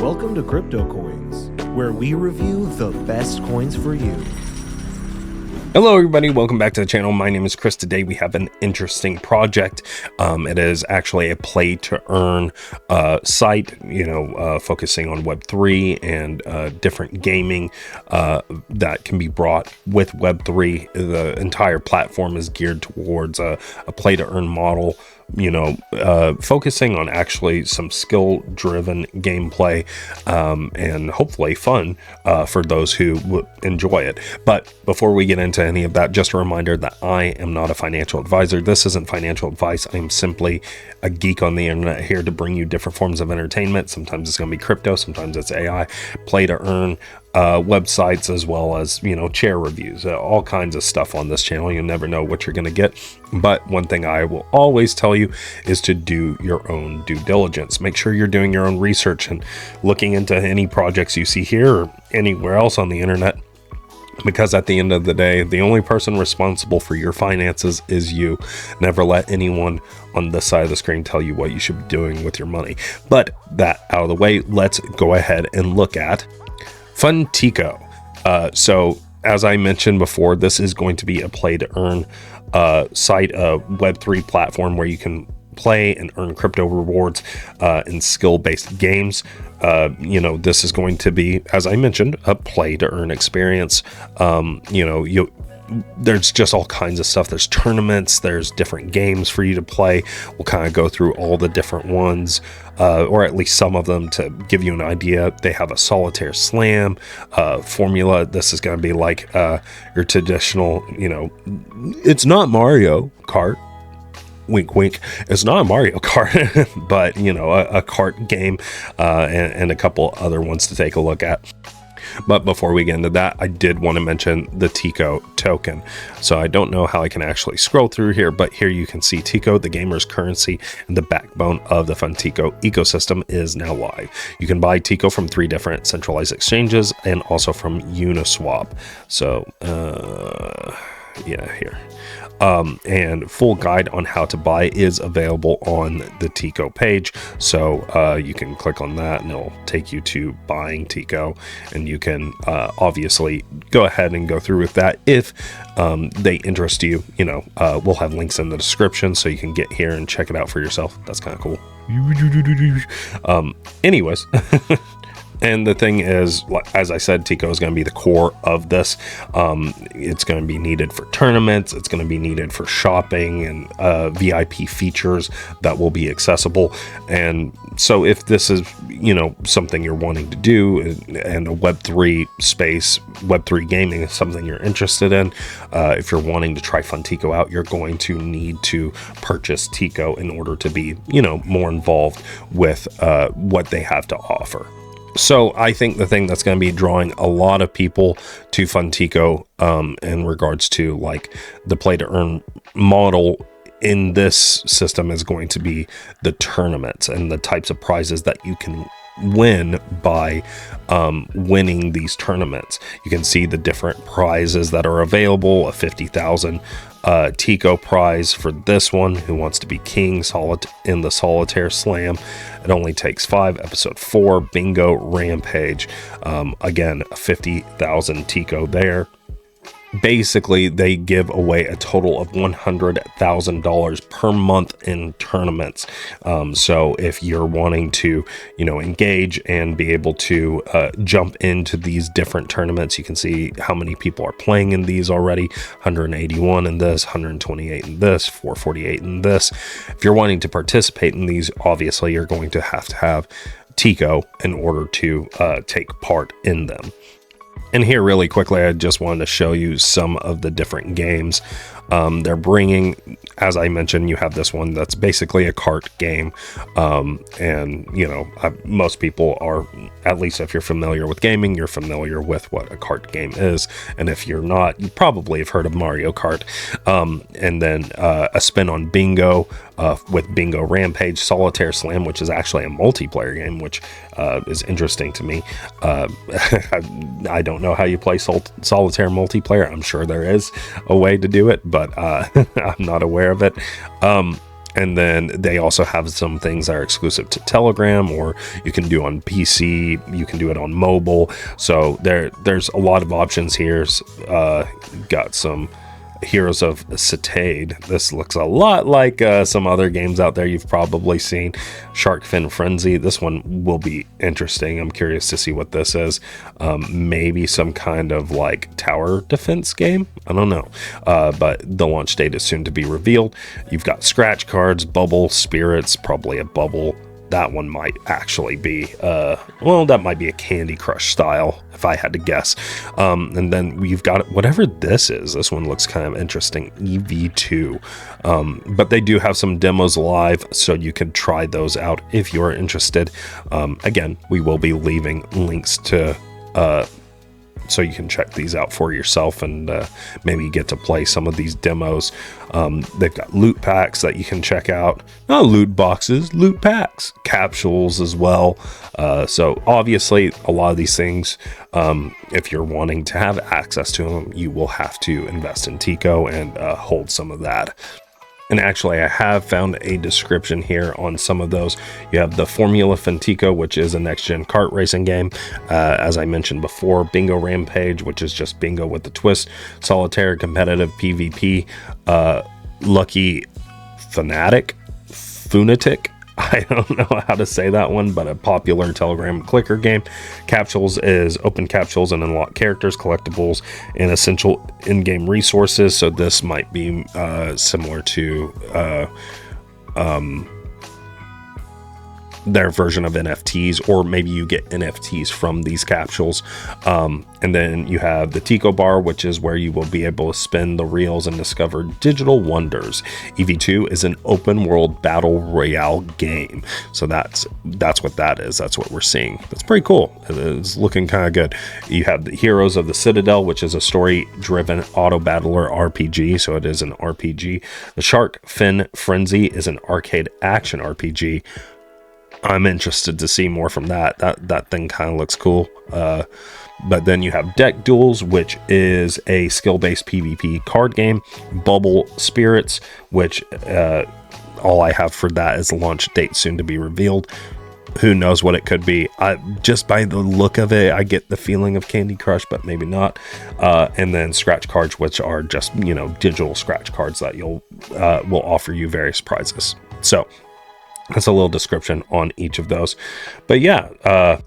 Welcome to CryptoCoins, where we review the best coins for you. Hello everybody, welcome back to the channel. My name is Chris. Today we have an interesting project. It is actually a play to earn site, focusing on Web3 and different gaming that can be brought with Web3. The entire platform is geared towards a play to earn model, focusing on actually some skill driven gameplay and hopefully fun for those who enjoy it. But before we get into any of that, just a reminder that I am not a financial advisor. This isn't financial advice. I'm simply a geek on the internet here to bring you different forms of entertainment. Sometimes it's going to be crypto, sometimes it's AI, play to earn websites, as well as chair reviews, all kinds of stuff on this channel. You never know what you're going to get, but one thing I will always tell you is to do your own due diligence. Make sure you're doing your own research and looking into any projects you see here or anywhere else on the internet, because at the end of the day, the only person responsible for your finances is you. Never let anyone on this side of the screen tell you what you should be doing with your money. But that out of the way, let's go ahead and look at Funtico. So as I mentioned before, this is going to be a play to earn site, a Web3 platform where you can play and earn crypto rewards in skill-based games. This is going to be, as I mentioned, a play to earn experience. There's just all kinds of stuff. There's tournaments, there's different games for you to play. We'll kind of go through all the different ones, or at least some of them, to give you an idea. They have a solitaire slam formula. This is going to be like your traditional, it's not Mario Kart. Wink, wink. It's not a Mario Kart, but a kart game, and a couple other ones to take a look at. But before we get into that, I did want to mention the TICO token. So I don't know how I can actually scroll through here, but here you can see TICO, the gamer's currency and the backbone of the Funtico ecosystem, is now live. You can buy TICO from 3 different centralized exchanges and also from Uniswap. So, here. And full guide on how to buy is available on the TICO page. So you can click on that and it'll take you to buying TICO, and you can obviously go ahead and go through with that if they interest you. We'll have links in the description so you can get here and check it out for yourself. That's kind of cool. Anyways. And the thing is, as I said, TICO is going to be the core of this. It's going to be needed for tournaments. It's going to be needed for shopping and VIP features that will be accessible. And so if this is, something you're wanting to do, and a Web3 space, Web3 gaming is something you're interested in, if you're wanting to try Funtico out, you're going to need to purchase TICO in order to be, more involved with what they have to offer. So I think the thing that's going to be drawing a lot of people to Funtico in regards to like the play to earn model in this system is going to be the tournaments and the types of prizes that you can win by winning these tournaments. You can see the different prizes that are available. A 50,000 TICO prize for this one, who wants to be king in the solitaire slam. It only takes 5. Episode 4, bingo rampage. Again, 50,000 TICO there. Basically, they give away a total of $100,000 per month in tournaments. So if you're wanting to, engage and be able to jump into these different tournaments, you can see how many people are playing in these already. 181 in this, 128 in this, 448 in this. If you're wanting to participate in these, obviously you're going to have TICO in order to take part in them. And here really quickly, I just wanted to show you some of the different games they're bringing. As I mentioned, you have this one that's basically a kart game. Most people are, at least if you're familiar with gaming, you're familiar with what a kart game is. And if you're not, you probably have heard of Mario Kart. And then a spin on bingo with bingo rampage, solitaire slam, which is actually a multiplayer game, which is interesting to me. I don't know how you play solitaire multiplayer. I'm sure there is a way to do it, but I'm not aware of it. And then they also have some things that are exclusive to Telegram, or you can do on PC, you can do it on mobile. So there's a lot of options here. Got some Heroes of Cetade. This looks a lot like some other games out there you've probably seen. Shark Fin Frenzy. This one will be interesting. I'm curious to see what this is. Maybe some kind of like tower defense game. I don't know. But the launch date is soon to be revealed. You've got scratch cards, bubble, spirits, probably a bubble. That one might actually be, well, that might be a Candy Crush style, if I had to guess. And then we've got whatever this is. This one looks kind of interesting, EV2. But they do have some demos live, so you can try those out if you're interested. Again, we will be leaving links to so you can check these out for yourself and maybe get to play some of these demos. They've got loot packs that you can check out. Not loot boxes, loot packs, capsules as well. So obviously a lot of these things, if you're wanting to have access to them, you will have to invest in TICO and hold some of that. And actually, I have found a description here on some of those. You have the Formula Funtico, which is a next-gen kart racing game. As I mentioned before, Bingo Rampage, which is just bingo with a twist. Solitaire Competitive PvP. Lucky Fanatic. I don't know how to say that one, but a popular Telegram clicker game. Capsules is open capsules and unlock characters, collectibles, and essential in-game resources. So this might be similar to their version of NFTs, or maybe you get NFTs from these capsules. And then you have the TICO bar, which is where you will be able to spin the reels and discover digital wonders. EV2 is an open world battle royale game. So that's what that is. That's what we're seeing. That's pretty cool. It's looking kind of good. You have the Heroes of the Citadel, which is a story driven auto battler RPG. So it is an RPG. The Shark Fin Frenzy is an arcade action RPG. I'm interested to see more from that. That thing kind of looks cool. But then you have Deck Duels, which is a skill-based PvP card game. Bubble Spirits, which all I have for that is the launch date soon to be revealed. Who knows what it could be? Just by the look of it, I get the feeling of Candy Crush, but maybe not. And then scratch cards, which are just, digital scratch cards that will offer you various prizes. So that's a little description on each of those. But yeah,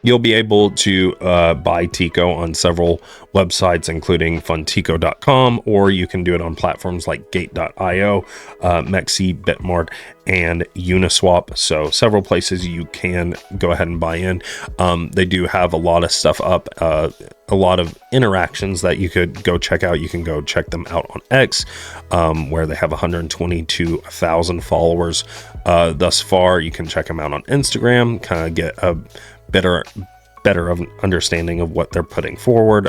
you'll be able to buy TICO on several websites, including Funtico.com, or you can do it on platforms like Gate.io, Mexi, Bitmart, and Uniswap. So several places you can go ahead and buy in. They do have a lot of stuff up, a lot of interactions that you could go check out. You can go check them out on X, where they have 122,000 followers thus far. You can check them out on Instagram, kind of get a better of an understanding of what they're putting forward,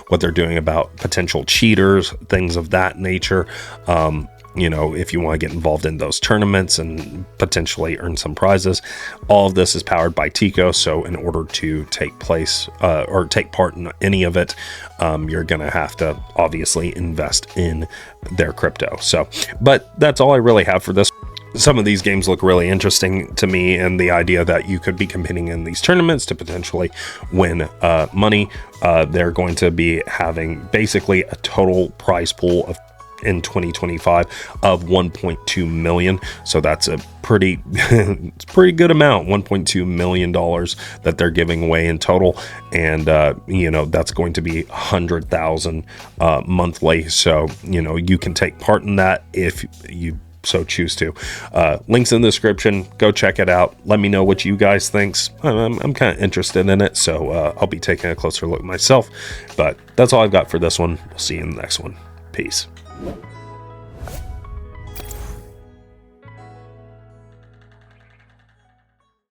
what they're doing about potential cheaters, things of that nature. If you want to get involved in those tournaments and potentially earn some prizes. All of this is powered by TICO. So in order to take place or take part in any of it, you're going to have to obviously invest in their crypto. So, but that's all I really have for this. Some of these games look really interesting to me, and the idea that you could be competing in these tournaments to potentially win money. They're going to be having basically a total prize pool of in 2025 of 1.2 million. So that's a pretty good amount, $1.2 million that they're giving away in total. And that's going to be 100,000 monthly. So you can take part in that if you so choose to. Links in the description. Go check it out. Let me know what you guys think. I'm kind of interested in it, so I'll be taking a closer look myself. But that's all I've got for this one. We'll see you in the next one. Peace.